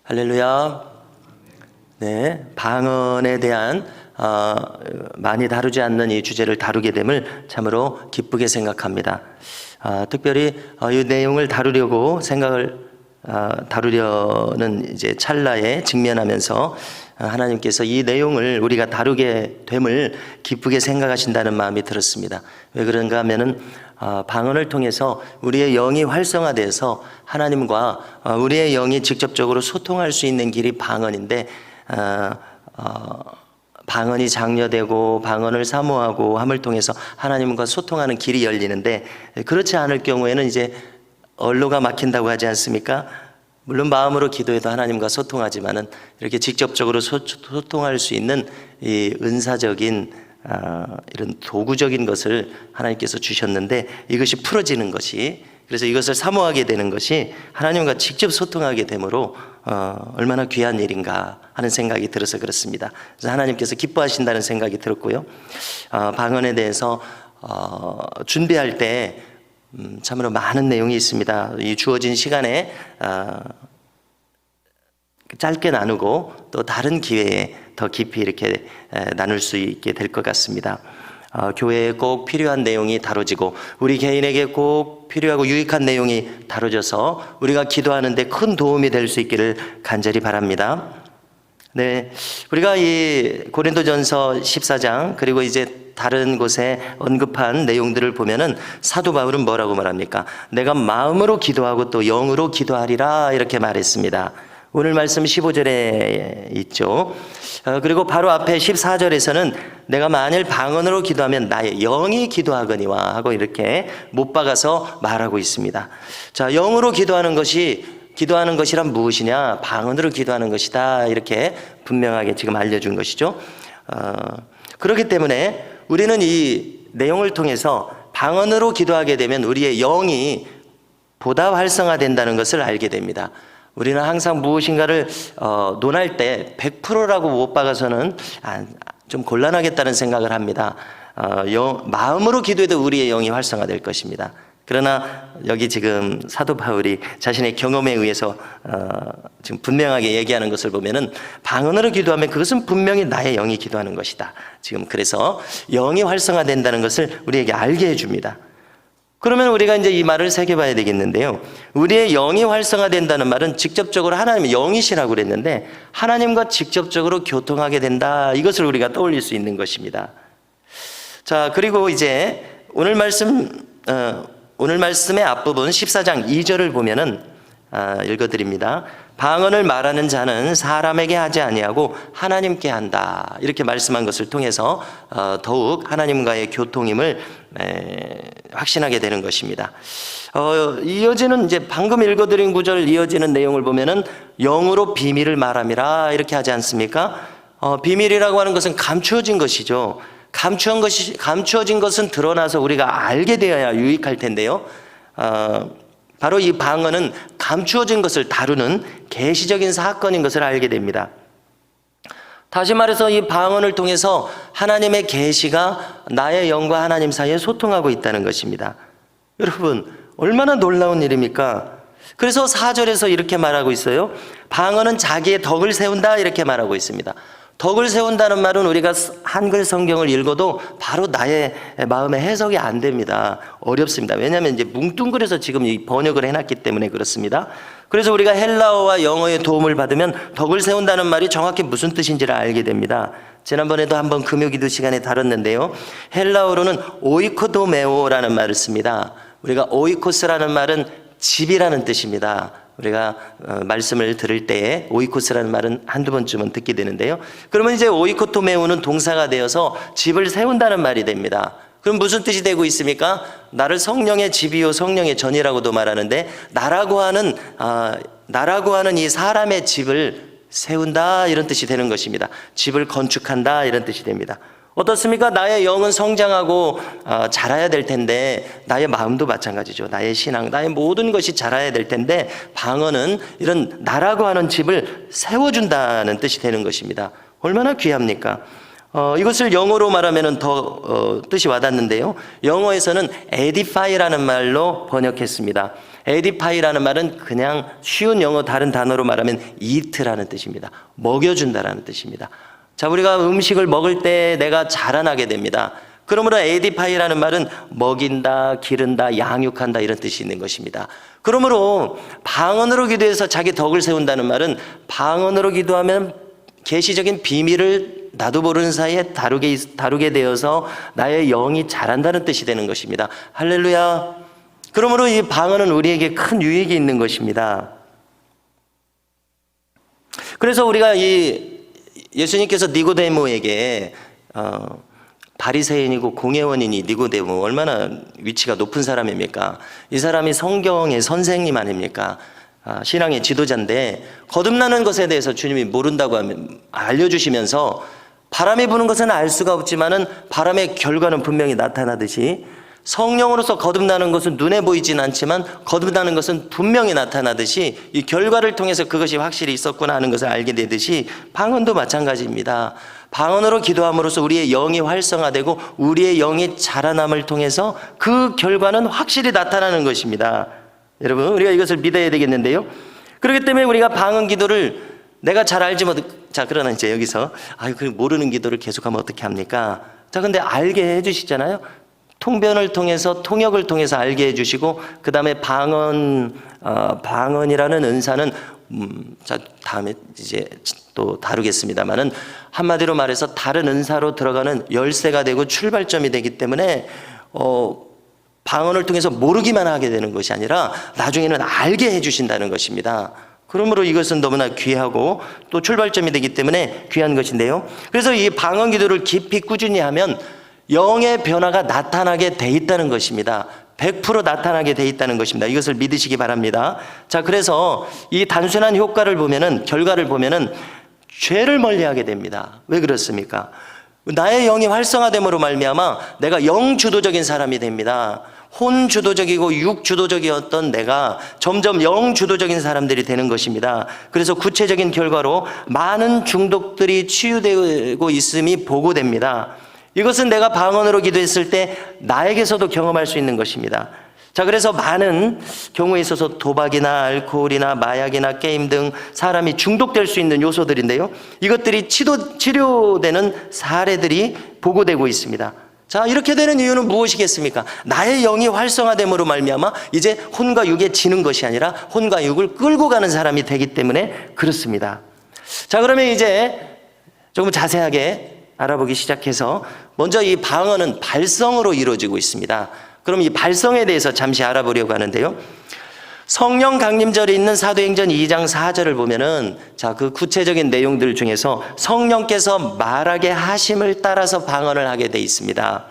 할렐루야. 네, 방언에 대한 많이 다루지 않는 이 주제를 다루게 됨을 참으로 기쁘게 생각합니다. 특별히 이 내용을 다루려는 이제 찰나에 직면하면서 하나님께서 이 내용을 우리가 다루게 됨을 기쁘게 생각하신다는 마음이 들었습니다. 왜 그런가 하면은 방언을 통해서 우리의 영이 활성화돼서 하나님과 우리의 영이 직접적으로 소통할 수 있는 길이 방언인데, 방언이 장려되고 방언을 사모하고 함을 통해서 하나님과 소통하는 길이 열리는데, 그렇지 않을 경우에는 이제 언로가 막힌다고 하지 않습니까? 물론 마음으로 기도해도 하나님과 소통하지만은 이렇게 직접적으로 소통할 수 있는 이 은사적인 이런 도구적인 것을 하나님께서 주셨는데, 이것이 풀어지는 것이, 그래서 이것을 사모하게 되는 것이 하나님과 직접 소통하게 되므로 얼마나 귀한 일인가 하는 생각이 들어서 그렇습니다. 그래서 하나님께서 기뻐하신다는 생각이 들었고요. 방언에 대해서 준비할 때 참으로 많은 내용이 있습니다. 이 주어진 시간에 짧게 나누고 또 다른 기회에 더 깊이 이렇게 나눌 수 있게 될 것 같습니다. 교회에 꼭 필요한 내용이 다뤄지고 우리 개인에게 꼭 필요하고 유익한 내용이 다뤄져서 우리가 기도하는 데 큰 도움이 될 수 있기를 간절히 바랍니다. 네, 우리가 이 고린도전서 14장 그리고 이제 다른 곳에 언급한 내용들을 보면은 사도 바울은 뭐라고 말합니까? 내가 마음으로 기도하고 또 영으로 기도하리라 이렇게 말했습니다. 오늘 말씀 15절에 있죠. 그리고 바로 앞에 14절에서는 내가 만일 방언으로 기도하면 나의 영이 기도하거니와 하고 이렇게 못 박아서 말하고 있습니다. 자, 영으로 기도하는 것이란 무엇이냐? 방언으로 기도하는 것이다. 이렇게 분명하게 지금 알려준 것이죠. 그렇기 때문에 우리는 이 내용을 통해서 방언으로 기도하게 되면 우리의 영이 보다 활성화된다는 것을 알게 됩니다. 우리는 항상 무엇인가를 논할 때 100%라고 못 박아서는 좀 곤란하겠다는 생각을 합니다. 마음으로 기도해도 우리의 영이 활성화될 것입니다. 그러나 여기 지금 사도 바울이 자신의 경험에 의해서 지금 분명하게 얘기하는 것을 보면은 방언으로 기도하면 그것은 분명히 나의 영이 기도하는 것이다. 지금 그래서 영이 활성화된다는 것을 우리에게 알게 해줍니다. 그러면 우리가 이제 이 말을 새겨봐야 되겠는데요. 우리의 영이 활성화된다는 말은 직접적으로 하나님의 영이시라고 그랬는데 하나님과 직접적으로 교통하게 된다. 이것을 우리가 떠올릴 수 있는 것입니다. 자, 그리고 이제 오늘 말씀의 앞부분 14장 2절을 보면은 읽어드립니다. 방언을 말하는 자는 사람에게 하지 아니하고 하나님께 한다. 이렇게 말씀한 것을 통해서 더욱 하나님과의 교통임을 확신하게 되는 것입니다. 이어지는 이제 방금 읽어드린 구절 이어지는 내용을 보면은 영으로 비밀을 말함이라 이렇게 하지 않습니까? 비밀이라고 하는 것은 감추어진 것이죠. 감추어진 것은 드러나서 우리가 알게 되어야 유익할 텐데요. 바로 이 방언은 감추어진 것을 다루는 계시적인 사건인 것을 알게 됩니다. 다시 말해서 이 방언을 통해서 하나님의 계시가 나의 영과 하나님 사이에 소통하고 있다는 것입니다. 여러분, 얼마나 놀라운 일입니까? 그래서 4절에서 이렇게 말하고 있어요. 방언은 자기의 덕을 세운다 이렇게 말하고 있습니다. 덕을 세운다는 말은 우리가 한글 성경을 읽어도 바로 나의 마음에 해석이 안 됩니다. 어렵습니다. 왜냐하면 이제 뭉뚱그려서 지금 이 번역을 해놨기 때문에 그렇습니다. 그래서 우리가 헬라어와 영어의 도움을 받으면 덕을 세운다는 말이 정확히 무슨 뜻인지를 알게 됩니다. 지난번에도 한번 금요기도 시간에 다뤘는데요. 헬라어로는 오이코도메오라는 말을 씁니다. 우리가 오이코스라는 말은 집이라는 뜻입니다. 우리가 말씀을 들을 때에 오이코스라는 말은 한두 번쯤은 듣게 되는데요. 그러면 이제 오이코토메오는 동사가 되어서 집을 세운다는 말이 됩니다. 그럼 무슨 뜻이 되고 있습니까? 나를 성령의 집이요 성령의 전이라고도 말하는데 나라고 하는 이 사람의 집을 세운다 이런 뜻이 되는 것입니다. 집을 건축한다 이런 뜻이 됩니다. 어떻습니까? 나의 영은 성장하고 자라야 될 텐데 나의 마음도 마찬가지죠. 나의 신앙, 나의 모든 것이 자라야 될 텐데 방언은 이런 나라고 하는 집을 세워준다는 뜻이 되는 것입니다. 얼마나 귀합니까? 이것을 영어로 말하면 더 뜻이 와닿는데요. 영어에서는 edify라는 말로 번역했습니다. 에디파이라는 말은 그냥 쉬운 영어 다른 단어로 말하면 eat라는 뜻입니다. 먹여준다라는 뜻입니다. 자, 우리가 음식을 먹을 때 내가 자라나게 됩니다. 그러므로 에디파이라는 말은 먹인다, 기른다, 양육한다 이런 뜻이 있는 것입니다. 그러므로 방언으로 기도해서 자기 덕을 세운다는 말은 방언으로 기도하면 계시적인 비밀을 나도 모르는 사이에 다루게 되어서 나의 영이 자란다는 뜻이 되는 것입니다. 할렐루야. 그러므로 이 방언은 우리에게 큰 유익이 있는 것입니다. 그래서 우리가 예수님께서 니고데모에게 바리새인이고 공회원이니 니고데모 얼마나 위치가 높은 사람입니까? 이 사람이 성경의 선생님 아닙니까? 신앙의 지도자인데 거듭나는 것에 대해서 주님이 모른다고 하면 알려주시면서 바람이 부는 것은 알 수가 없지만은 바람의 결과는 분명히 나타나듯이 성령으로서 거듭나는 것은 눈에 보이진 않지만 거듭나는 것은 분명히 나타나듯이 이 결과를 통해서 그것이 확실히 있었구나 하는 것을 알게 되듯이 방언도 마찬가지입니다. 방언으로 기도함으로써 우리의 영이 활성화되고 우리의 영이 자라남을 통해서 그 결과는 확실히 나타나는 것입니다. 여러분, 우리가 이것을 믿어야 되겠는데요. 그렇기 때문에 우리가 방언 기도를 내가 잘 알지 못, 자, 그러나 이제 여기서 모르는 기도를 계속하면 어떻게 합니까? 자, 근데 알게 해주시잖아요. 통변을 통해서 통역을 통해서 알게 해주시고 그 다음에 방언이라는 은사는 자, 다음에 이제 또 다루겠습니다만은 한마디로 말해서 다른 은사로 들어가는 열쇠가 되고 출발점이 되기 때문에 방언을 통해서 모르기만 하게 되는 것이 아니라 나중에는 알게 해주신다는 것입니다. 그러므로 이것은 너무나 귀하고 또 출발점이 되기 때문에 귀한 것인데요. 그래서 이 방언 기도를 깊이 꾸준히 하면 영의 변화가 나타나게 돼 있다는 것입니다. 100% 나타나게 돼 있다는 것입니다. 이것을 믿으시기 바랍니다. 자, 그래서 이 단순한 효과를 보면은, 결과를 보면은 죄를 멀리하게 됩니다. 왜 그렇습니까? 나의 영이 활성화됨으로 말미암아 내가 영주도적인 사람이 됩니다. 혼주도적이고 육주도적이었던 내가 점점 영주도적인 사람들이 되는 것입니다. 그래서 구체적인 결과로 많은 중독들이 치유되고 있음이 보고됩니다. 이것은 내가 방언으로 기도했을 때 나에게서도 경험할 수 있는 것입니다. 자, 그래서 많은 경우에 있어서 도박이나 알코올이나 마약이나 게임 등 사람이 중독될 수 있는 요소들인데요. 이것들이 치료되는 사례들이 보고되고 있습니다. 자, 이렇게 되는 이유는 무엇이겠습니까? 나의 영이 활성화됨으로 말미암아 이제 혼과 육에 지는 것이 아니라 혼과 육을 끌고 가는 사람이 되기 때문에 그렇습니다. 자, 그러면 이제 조금 자세하게 알아보기 시작해서 먼저 이 방언은 발성으로 이루어지고 있습니다. 그럼 이 발성에 대해서 잠시 알아보려고 하는데요. 성령 강림절에 있는 사도행전 2장 4절을 보면은 자, 그 구체적인 내용들 중에서 성령께서 말하게 하심을 따라서 방언을 하게 돼 있습니다.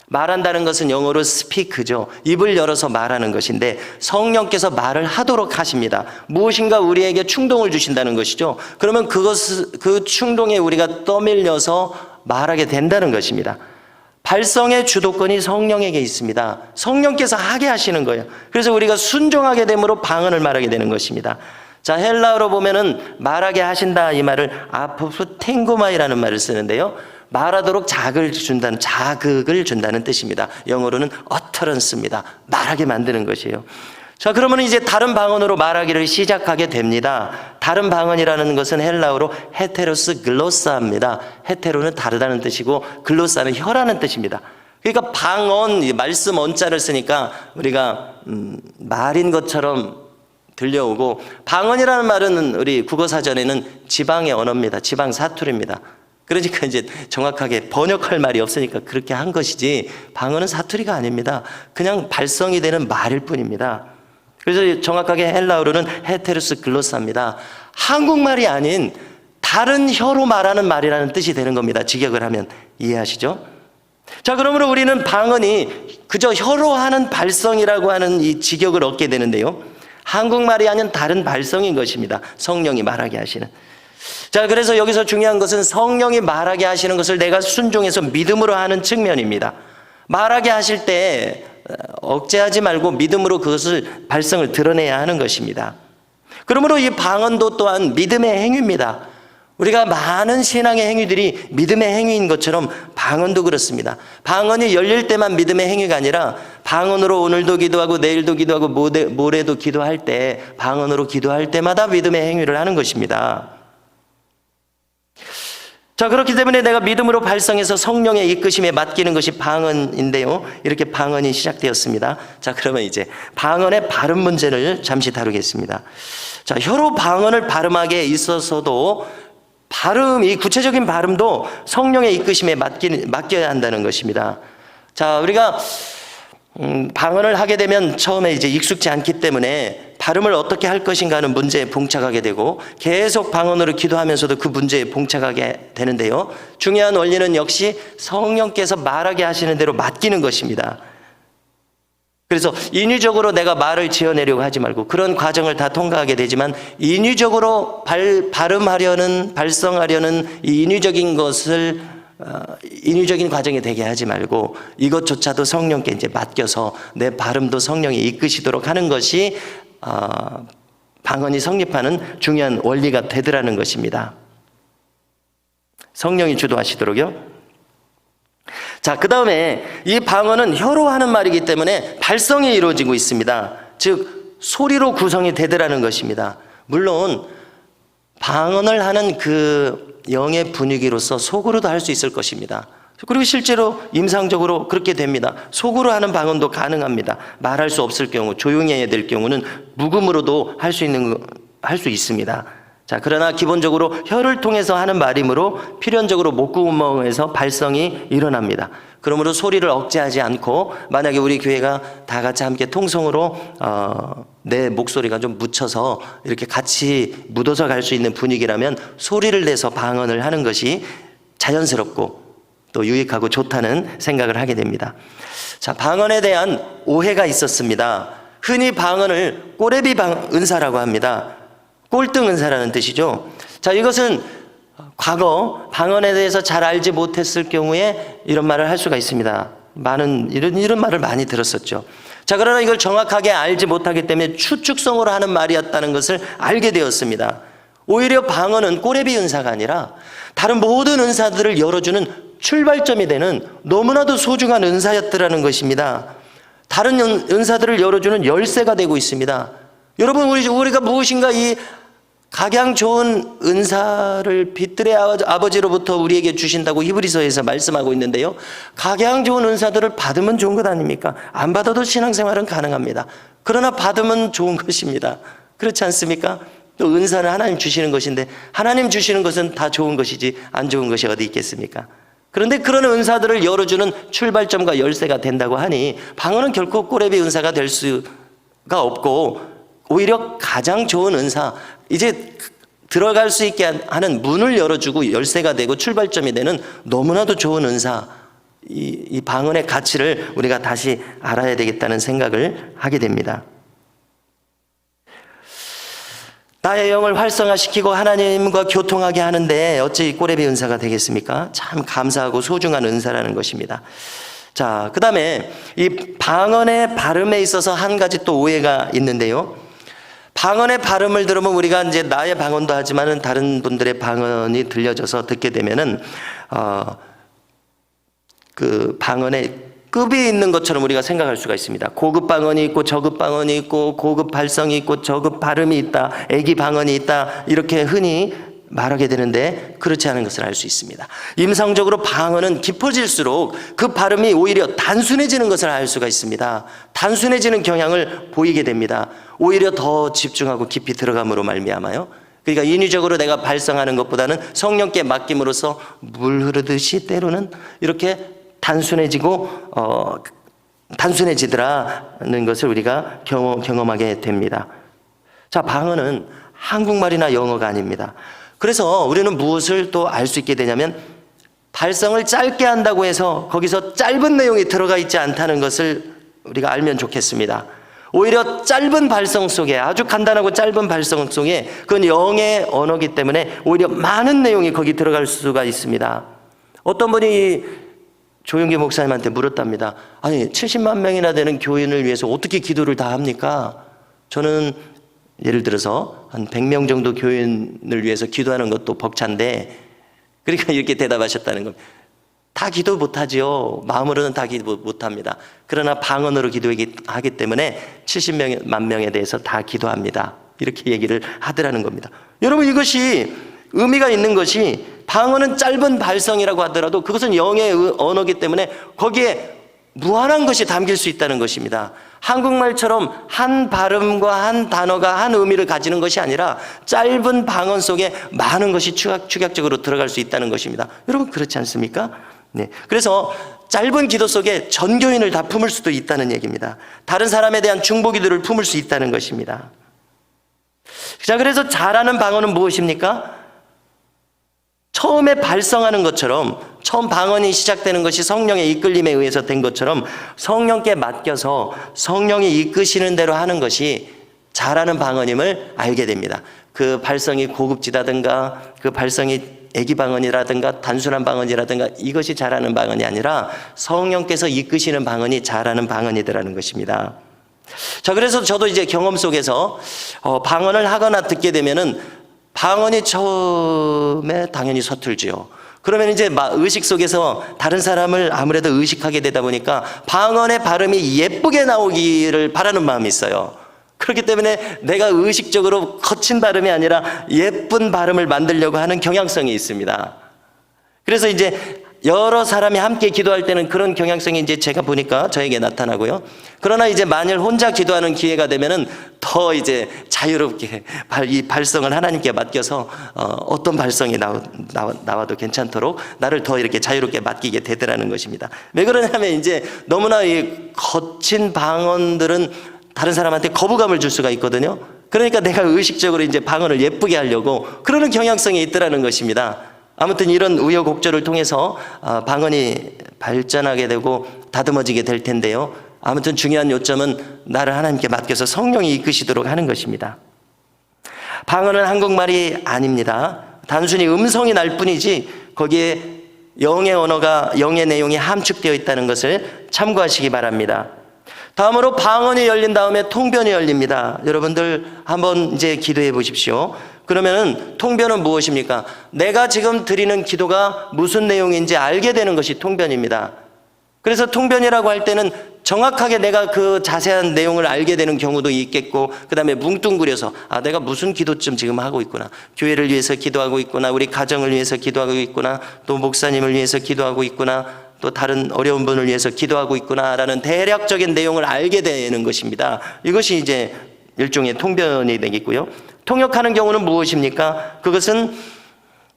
말한다는 것은 영어로 스피크죠. 입을 열어서 말하는 것인데 성령께서 말을 하도록 하십니다. 무엇인가 우리에게 충동을 주신다는 것이죠. 그러면 그 충동에 우리가 떠밀려서 말하게 된다는 것입니다. 발성의 주도권이 성령에게 있습니다. 성령께서 하게 하시는 거예요. 그래서 우리가 순종하게 됨으로 방언을 말하게 되는 것입니다. 자, 헬라어로 보면은 말하게 하신다 이 말을 아포프탱고마이라는 말을 쓰는데요. 말하도록 자극을 준다는 뜻입니다. 영어로는 utterance입니다. 말하게 만드는 것이에요. 자, 그러면 이제 다른 방언으로 말하기를 시작하게 됩니다. 다른 방언이라는 것은 헬라어로 헤테로스 글로사입니다. 헤테로는 다르다는 뜻이고 글로사는 혀라는 뜻입니다. 그러니까 방언, 말씀 언자를 쓰니까 우리가 말인 것처럼 들려오고, 방언이라는 말은 우리 국어사전에는 지방의 언어입니다. 지방 사투리입니다. 그러니까 이제 정확하게 번역할 말이 없으니까 그렇게 한 것이지 방언은 사투리가 아닙니다. 그냥 발성이 되는 말일 뿐입니다. 그래서 정확하게 헬라어로는 헤테로스 글로사입니다. 한국말이 아닌 다른 혀로 말하는 말이라는 뜻이 되는 겁니다. 직역을 하면. 이해하시죠? 자, 그러므로 우리는 방언이 그저 혀로 하는 발성이라고 하는 이 직역을 얻게 되는데요. 한국말이 아닌 다른 발성인 것입니다. 성령이 말하게 하시는. 자, 그래서 여기서 중요한 것은 성령이 말하게 하시는 것을 내가 순종해서 믿음으로 하는 측면입니다. 말하게 하실 때 억제하지 말고 믿음으로 그것을 발성을 드러내야 하는 것입니다. 그러므로 이 방언도 또한 믿음의 행위입니다. 우리가 많은 신앙의 행위들이 믿음의 행위인 것처럼 방언도 그렇습니다. 방언이 열릴 때만 믿음의 행위가 아니라 방언으로 오늘도 기도하고 내일도 기도하고 모레도 기도할 때 방언으로 기도할 때마다 믿음의 행위를 하는 것입니다. 자, 그렇기 때문에 내가 믿음으로 발성해서 성령의 이끄심에 맡기는 것이 방언인데요. 이렇게 방언이 시작되었습니다. 자, 그러면 이제 방언의 발음 문제를 잠시 다루겠습니다. 자, 혀로 방언을 발음하기에 있어서도 이 구체적인 발음도 성령의 이끄심에 맡겨야 한다는 것입니다. 자, 우리가 방언을 하게 되면 처음에 이제 익숙지 않기 때문에 발음을 어떻게 할 것인가 하는 문제에 봉착하게 되고 계속 방언으로 기도하면서도 그 문제에 봉착하게 되는데요. 중요한 원리는 역시 성령께서 말하게 하시는 대로 맡기는 것입니다. 그래서 인위적으로 내가 말을 지어내려고 하지 말고 그런 과정을 다 통과하게 되지만 인위적으로 발성하려는 이 인위적인 과정이 되게 하지 말고 이것조차도 성령께 이제 맡겨서 내 발음도 성령이 이끄시도록 하는 것이 방언이 성립하는 중요한 원리가 되더라는 것입니다. 성령이 주도하시도록요. 자, 그 다음에 이 방언은 혀로 하는 말이기 때문에 발성이 이루어지고 있습니다. 즉 소리로 구성이 되더라는 것입니다. 물론 방언을 하는 그 영의 분위기로서 속으로도 할 수 있을 것입니다. 그리고 실제로 임상적으로 그렇게 됩니다. 속으로 하는 방언도 가능합니다. 말할 수 없을 경우, 조용히 해야 될 경우는 묵음으로도 할 수 있습니다. 자, 그러나 기본적으로 혀를 통해서 하는 말이므로 필연적으로 목구멍에서 발성이 일어납니다. 그러므로 소리를 억제하지 않고 만약에 우리 교회가 다 같이 함께 통성으로 내 목소리가 좀 묻혀서 이렇게 같이 묻어서 갈 수 있는 분위기라면 소리를 내서 방언을 하는 것이 자연스럽고 또 유익하고 좋다는 생각을 하게 됩니다. 자, 방언에 대한 오해가 있었습니다. 흔히 방언을 꼬레비 은사라고 합니다. 꼴등 은사라는 뜻이죠. 자, 이것은 과거 방언에 대해서 잘 알지 못했을 경우에 이런 말을 할 수가 있습니다. 이런 말을 많이 들었었죠. 자, 그러나 이걸 정확하게 알지 못하기 때문에 추측성으로 하는 말이었다는 것을 알게 되었습니다. 오히려 방언은 꼬레비 은사가 아니라 다른 모든 은사들을 열어주는 출발점이 되는 너무나도 소중한 은사였더라는 것입니다. 다른 은사들을 열어주는 열쇠가 되고 있습니다. 여러분, 우리가 무엇인가 이 각양 좋은 은사를 빛들의 아버지로부터 우리에게 주신다고 히브리서에서 말씀하고 있는데요. 각양 좋은 은사들을 받으면 좋은 것 아닙니까? 안 받아도 신앙생활은 가능합니다. 그러나 받으면 좋은 것입니다. 그렇지 않습니까? 또 은사는 하나님 주시는 것인데 하나님 주시는 것은 다 좋은 것이지 안 좋은 것이 어디 있겠습니까? 그런데 그런 은사들을 열어주는 출발점과 열쇠가 된다고 하니 방언은 결코 꼬레비 은사가 될 수가 없고 오히려 가장 좋은 은사, 이제 들어갈 수 있게 하는 문을 열어주고 열쇠가 되고 출발점이 되는 너무나도 좋은 은사, 이 방언의 가치를 우리가 다시 알아야 되겠다는 생각을 하게 됩니다. 나의 영을 활성화시키고 하나님과 교통하게 하는데 어찌 꼬레비 은사가 되겠습니까? 참 감사하고 소중한 은사라는 것입니다. 자, 그 다음에 이 방언의 발음에 있어서 한 가지 또 오해가 있는데요. 방언의 발음을 들으면 우리가 이제 나의 방언도 하지만은 다른 분들의 방언이 들려져서 듣게 되면은 그 방언의 급이 있는 것처럼 우리가 생각할 수가 있습니다. 고급 방언이 있고 저급 방언이 있고 고급 발성이 있고 저급 발음이 있다, 애기 방언이 있다, 이렇게 흔히 말하게 되는데 그렇지 않은 것을 알 수 있습니다. 임상적으로 방언은 깊어질수록 그 발음이 오히려 단순해지는 것을 알 수가 있습니다. 단순해지는 경향을 보이게 됩니다. 오히려 더 집중하고 깊이 들어감으로 말미암아요. 그러니까 인위적으로 내가 발성하는 것보다는 성령께 맡김으로써 물 흐르듯이 때로는 이렇게 단순해지더라는 것을 우리가 경험하게 됩니다. 자, 방언은 한국말이나 영어가 아닙니다. 그래서 우리는 무엇을 또 알 수 있게 되냐면 발성을 짧게 한다고 해서 거기서 짧은 내용이 들어가 있지 않다는 것을 우리가 알면 좋겠습니다. 오히려 짧은 발성 속에, 아주 간단하고 짧은 발성 속에 그건 영의 언어이기 때문에 오히려 많은 내용이 거기 들어갈 수가 있습니다. 어떤 분이 조용기 목사님한테 물었답니다. 아니, 70만 명이나 되는 교인을 위해서 어떻게 기도를 다 합니까? 저는 예를 들어서 한 100명 정도 교인을 위해서 기도하는 것도 벅찬데, 그러니까 이렇게 대답하셨다는 겁니다. 다 기도 못하지요. 마음으로는 다 기도 못합니다. 그러나 방언으로 기도하기 때문에 70만 명에 대해서 다 기도합니다. 이렇게 얘기를 하더라는 겁니다. 여러분, 이것이 의미가 있는 것이, 방언은 짧은 발성이라고 하더라도 그것은 영의 언어이기 때문에 거기에 무한한 것이 담길 수 있다는 것입니다. 한국말처럼 한 발음과 한 단어가 한 의미를 가지는 것이 아니라 짧은 방언 속에 많은 것이 축약적으로 들어갈 수 있다는 것입니다. 여러분, 그렇지 않습니까? 네. 그래서 짧은 기도 속에 전교인을 다 품을 수도 있다는 얘기입니다. 다른 사람에 대한 중보기도를 품을 수 있다는 것입니다. 자, 그래서 잘하는 방언은 무엇입니까? 처음에 발성하는 것처럼, 처음 방언이 시작되는 것이 성령의 이끌림에 의해서 된 것처럼 성령께 맡겨서 성령이 이끄시는 대로 하는 것이 잘하는 방언임을 알게 됩니다. 그 발성이 고급지다든가 그 발성이 애기 방언이라든가 단순한 방언이라든가 이것이 잘하는 방언이 아니라 성령께서 이끄시는 방언이 잘하는 방언이더라는 것입니다. 자, 그래서 저도 이제 경험 속에서 방언을 하거나 듣게 되면은 방언이 처음에 당연히 서툴지요. 그러면 이제 의식 속에서 다른 사람을 아무래도 의식하게 되다 보니까 방언의 발음이 예쁘게 나오기를 바라는 마음이 있어요. 그렇기 때문에 내가 의식적으로 거친 발음이 아니라 예쁜 발음을 만들려고 하는 경향성이 있습니다. 그래서 이제 여러 사람이 함께 기도할 때는 그런 경향성이 이제 제가 보니까 저에게 나타나고요. 그러나 이제 만일 혼자 기도하는 기회가 되면은 더 이제 자유롭게 이 발성을 하나님께 맡겨서 어떤 발성이 나와도 괜찮도록 나를 더 이렇게 자유롭게 맡기게 되더라는 것입니다. 왜 그러냐면 이제 너무나 이 거친 방언들은 다른 사람한테 거부감을 줄 수가 있거든요. 그러니까 내가 의식적으로 이제 방언을 예쁘게 하려고 그러는 경향성이 있더라는 것입니다. 아무튼 이런 우여곡절을 통해서 방언이 발전하게 되고 다듬어지게 될 텐데요. 아무튼 중요한 요점은 나를 하나님께 맡겨서 성령이 이끄시도록 하는 것입니다. 방언은 한국말이 아닙니다. 단순히 음성이 날 뿐이지 거기에 영의 언어가, 영의 내용이 함축되어 있다는 것을 참고하시기 바랍니다. 다음으로 방언이 열린 다음에 통변이 열립니다. 여러분들 한번 이제 기도해 보십시오. 그러면은 통변은 무엇입니까? 내가 지금 드리는 기도가 무슨 내용인지 알게 되는 것이 통변입니다. 그래서 통변이라고 할 때는 정확하게 내가 그 자세한 내용을 알게 되는 경우도 있겠고, 그 다음에 뭉뚱그려서 내가 무슨 기도쯤 지금 하고 있구나, 교회를 위해서 기도하고 있구나, 우리 가정을 위해서 기도하고 있구나, 또 목사님을 위해서 기도하고 있구나, 또 다른 어려운 분을 위해서 기도하고 있구나라는 대략적인 내용을 알게 되는 것입니다. 이것이 이제 일종의 통변이 되겠고요. 통역하는 경우는 무엇입니까? 그것은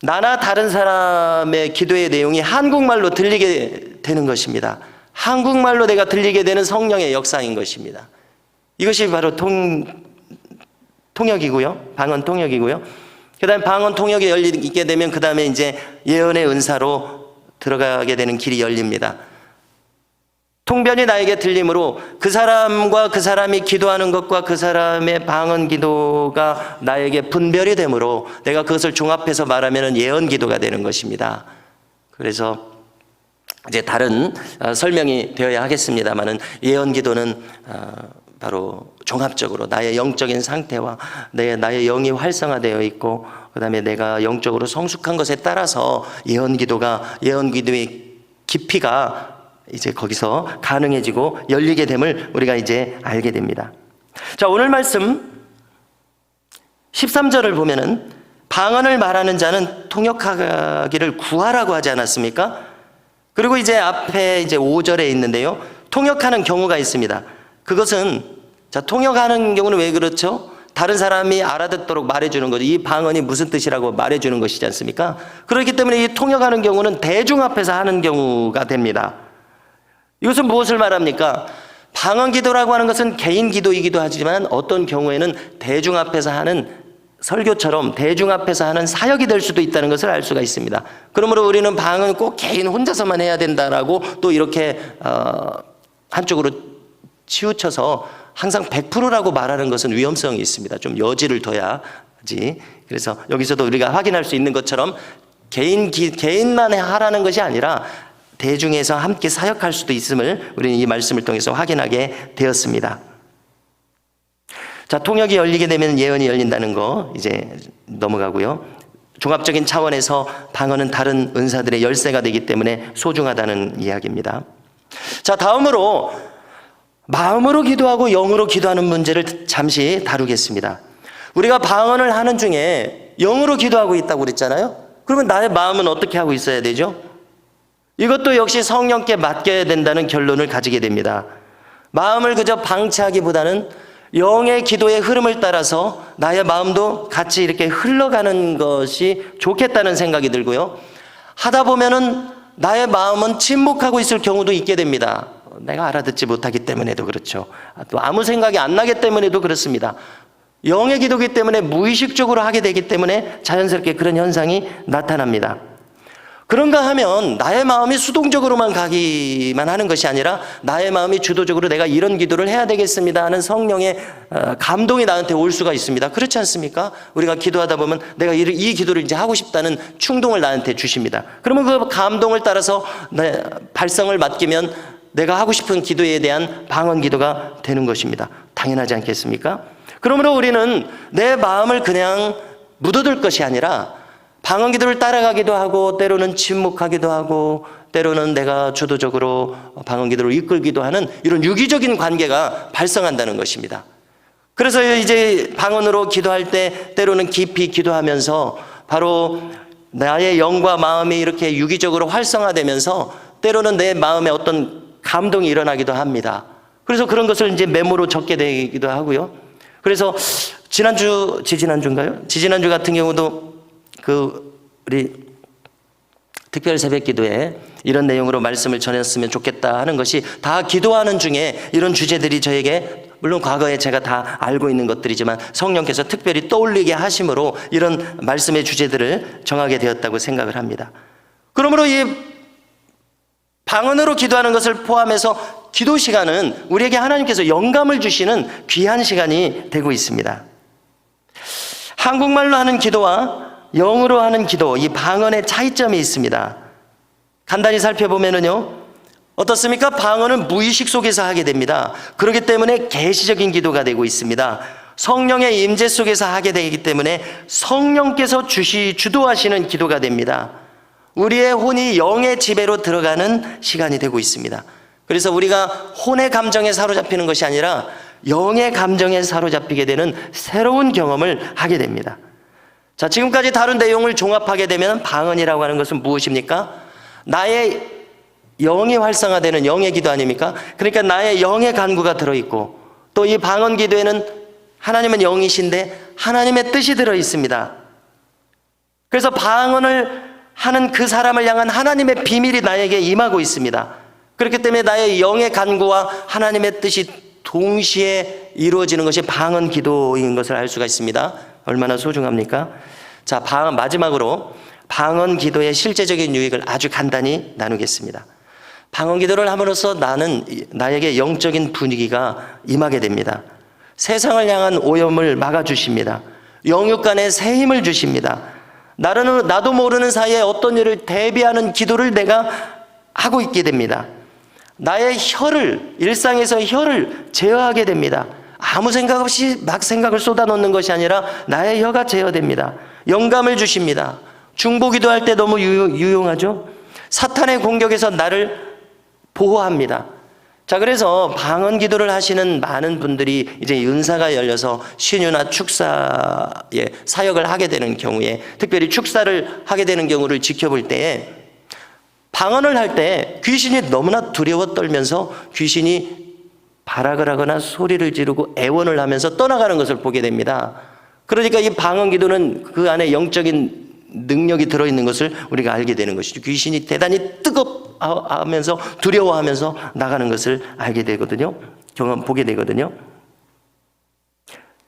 나나 다른 사람의 기도의 내용이 한국말로 들리게 되는 것입니다. 한국말로 내가 들리게 되는 성령의 역사인 것입니다. 이것이 바로 통역이고요. 방언 통역이고요. 그 다음에 방언 통역이 열리게 되면 그 다음에 이제 예언의 은사로 들어가게 되는 길이 열립니다. 통변이 나에게 들림으로 그 사람과 그 사람이 기도하는 것과 그 사람의 방언 기도가 나에게 분별이 되므로 내가 그것을 종합해서 말하면 예언 기도가 되는 것입니다. 그래서 이제 다른 설명이 되어야 하겠습니다만은 예언 기도는 바로 종합적으로 나의 영적인 상태와 나의 영이 활성화되어 있고, 그 다음에 내가 영적으로 성숙한 것에 따라서 예언 기도의 깊이가 이제 거기서 가능해지고 열리게 됨을 우리가 이제 알게 됩니다. 자, 오늘 말씀 13절을 보면은 방언을 말하는 자는 통역하기를 구하라고 하지 않았습니까? 그리고 이제 앞에 이제 5절에 있는데요. 통역하는 경우가 있습니다. 그것은, 자, 통역하는 경우는 왜 그렇죠? 다른 사람이 알아듣도록 말해주는 거죠. 이 방언이 무슨 뜻이라고 말해주는 것이지 않습니까? 그렇기 때문에 이 통역하는 경우는 대중 앞에서 하는 경우가 됩니다. 이것은 무엇을 말합니까? 방언 기도라고 하는 것은 개인 기도이기도 하지만 어떤 경우에는 대중 앞에서 하는 설교처럼 대중 앞에서 하는 사역이 될 수도 있다는 것을 알 수가 있습니다. 그러므로 우리는 방언 꼭 개인 혼자서만 해야 된다라고 또 이렇게 한쪽으로 치우쳐서 항상 100%라고 말하는 것은 위험성이 있습니다. 좀 여지를 둬야지. 그래서 여기서도 우리가 확인할 수 있는 것처럼 개인만 하라는 것이 아니라 대중에서 함께 사역할 수도 있음을 우리는 이 말씀을 통해서 확인하게 되었습니다. 자, 통역이 열리게 되면 예언이 열린다는 거 이제 넘어가고요. 종합적인 차원에서 방언은 다른 은사들의 열쇠가 되기 때문에 소중하다는 이야기입니다. 자, 다음으로 마음으로 기도하고 영으로 기도하는 문제를 잠시 다루겠습니다. 우리가 방언을 하는 중에 영으로 기도하고 있다고 그랬잖아요. 그러면 나의 마음은 어떻게 하고 있어야 되죠? 이것도 역시 성령께 맡겨야 된다는 결론을 가지게 됩니다. 마음을 그저 방치하기보다는 영의 기도의 흐름을 따라서 나의 마음도 같이 이렇게 흘러가는 것이 좋겠다는 생각이 들고요. 하다 보면은 나의 마음은 침묵하고 있을 경우도 있게 됩니다. 내가 알아듣지 못하기 때문에도 그렇죠. 또 아무 생각이 안 나기 때문에도 그렇습니다. 영의 기도기 때문에 무의식적으로 하게 되기 때문에 자연스럽게 그런 현상이 나타납니다. 그런가 하면 나의 마음이 수동적으로만 가기만 하는 것이 아니라 나의 마음이 주도적으로 내가 이런 기도를 해야 되겠습니다 하는 성령의 감동이 나한테 올 수가 있습니다. 그렇지 않습니까? 우리가 기도하다 보면 내가 이 기도를 이제 하고 싶다는 충동을 나한테 주십니다. 그러면 그 감동을 따라서 발성을 맡기면 내가 하고 싶은 기도에 대한 방언 기도가 되는 것입니다. 당연하지 않겠습니까? 그러므로 우리는 내 마음을 그냥 묻어둘 것이 아니라 방언 기도를 따라가기도 하고 때로는 침묵하기도 하고 때로는 내가 주도적으로 방언 기도를 이끌기도 하는 이런 유기적인 관계가 발생한다는 것입니다. 그래서 이제 방언으로 기도할 때 때로는 깊이 기도하면서 바로 나의 영과 마음이 이렇게 유기적으로 활성화되면서 때로는 내 마음에 어떤 감동이 일어나기도 합니다. 그래서 그런 것을 이제 메모로 적게 되기도 하고요. 그래서 지지난주 같은 경우도 우리 특별 새벽 기도에 이런 내용으로 말씀을 전했으면 좋겠다 하는 것이 다 기도하는 중에 이런 주제들이 저에게 물론 과거에 제가 다 알고 있는 것들이지만 성령께서 특별히 떠올리게 하심으로 이런 말씀의 주제들을 정하게 되었다고 생각을 합니다. 그러므로 이 방언으로 기도하는 것을 포함해서 기도 시간은 우리에게 하나님께서 영감을 주시는 귀한 시간이 되고 있습니다. 한국말로 하는 기도와 영으로 하는 기도, 이 방언의 차이점이 있습니다. 간단히 살펴보면은요, 어떻습니까? 방언은 무의식 속에서 하게 됩니다. 그렇기 때문에 계시적인 기도가 되고 있습니다. 성령의 임재 속에서 하게 되기 때문에 성령께서 주도하시는 기도가 됩니다. 우리의 혼이 영의 지배로 들어가는 시간이 되고 있습니다. 그래서 우리가 혼의 감정에 사로잡히는 것이 아니라 영의 감정에 사로잡히게 되는 새로운 경험을 하게 됩니다. 자, 지금까지 다룬 내용을 종합하게 되면 방언이라고 하는 것은 무엇입니까? 나의 영이 활성화되는 영의 기도 아닙니까? 그러니까 나의 영의 간구가 들어있고 또 이 방언 기도에는 하나님은 영이신데 하나님의 뜻이 들어있습니다. 그래서 방언을 하는 그 사람을 향한 하나님의 비밀이 나에게 임하고 있습니다. 그렇기 때문에 나의 영의 간구와 하나님의 뜻이 동시에 이루어지는 것이 방언 기도인 것을 알 수가 있습니다. 얼마나 소중합니까? 자, 마지막으로 방언 기도의 실제적인 유익을 아주 간단히 나누겠습니다. 방언 기도를 함으로써 나에게 영적인 분위기가 임하게 됩니다. 세상을 향한 오염을 막아주십니다. 영육 간에 새 힘을 주십니다. 나도 모르는 사이에 어떤 일을 대비하는 기도를 내가 하고 있게 됩니다. 나의 일상에서 혀를 제어하게 됩니다. 아무 생각 없이 막 생각을 쏟아놓는 것이 아니라 나의 혀가 제어됩니다. 영감을 주십니다. 중보기도 할 때 너무 유용하죠? 사탄의 공격에서 나를 보호합니다. 자, 그래서 방언 기도를 하시는 많은 분들이 이제 은사가 열려서 신유나 축사의 사역을 하게 되는 경우에 특별히 축사를 하게 되는 경우를 지켜볼 때에 방언을 할 때 귀신이 너무나 두려워 떨면서 귀신이 발악을 하거나 소리를 지르고 애원을 하면서 떠나가는 것을 보게 됩니다. 그러니까 이 방언 기도는 그 안에 영적인 능력이 들어있는 것을 우리가 알게 되는 것이죠. 귀신이 대단히 뜨겁하면서 두려워하면서 나가는 것을 알게 되거든요. 보게 되거든요.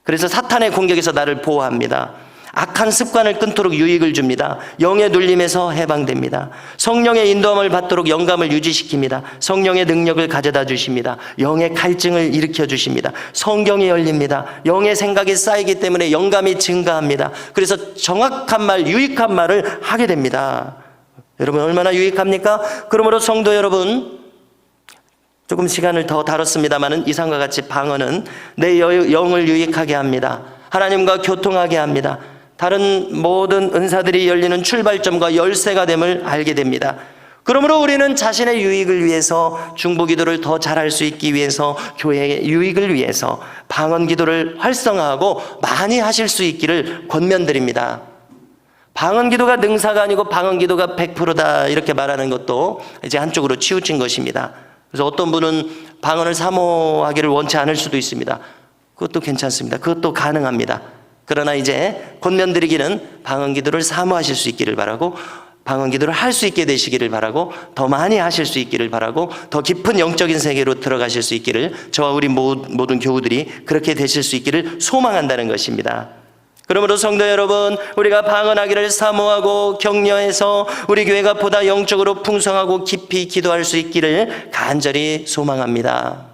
그래서 사탄의 공격에서 나를 보호합니다. 악한 습관을 끊도록 유익을 줍니다. 영의 눌림에서 해방됩니다. 성령의 인도함을 받도록 영감을 유지시킵니다. 성령의 능력을 가져다 주십니다. 영의 갈증을 일으켜 주십니다. 성경이 열립니다. 영의 생각이 쌓이기 때문에 영감이 증가합니다. 그래서 정확한 말, 유익한 말을 하게 됩니다. 여러분 얼마나 유익합니까? 그러므로 성도 여러분, 조금 시간을 더 다뤘습니다마는 이상과 같이 방언은 내 영을 유익하게 합니다. 하나님과 교통하게 합니다. 다른 모든 은사들이 열리는 출발점과 열쇠가 됨을 알게 됩니다. 그러므로 우리는 자신의 유익을 위해서, 중보기도를 더 잘할 수 있기 위해서, 교회의 유익을 위해서 방언기도를 활성화하고 많이 하실 수 있기를 권면드립니다. 방언기도가 능사가 아니고 방언기도가 100%다 이렇게 말하는 것도 이제 한쪽으로 치우친 것입니다. 그래서 어떤 분은 방언을 사모하기를 원치 않을 수도 있습니다. 그것도 괜찮습니다. 그것도 가능합니다. 그러나 이제 권면드리기는 방언기도를 사모하실 수 있기를 바라고, 방언기도를 할 수 있게 되시기를 바라고, 더 많이 하실 수 있기를 바라고, 더 깊은 영적인 세계로 들어가실 수 있기를, 저와 우리 모든 교우들이 그렇게 되실 수 있기를 소망한다는 것입니다. 그러므로 성도 여러분, 우리가 방언하기를 사모하고 격려해서 우리 교회가 보다 영적으로 풍성하고 깊이 기도할 수 있기를 간절히 소망합니다.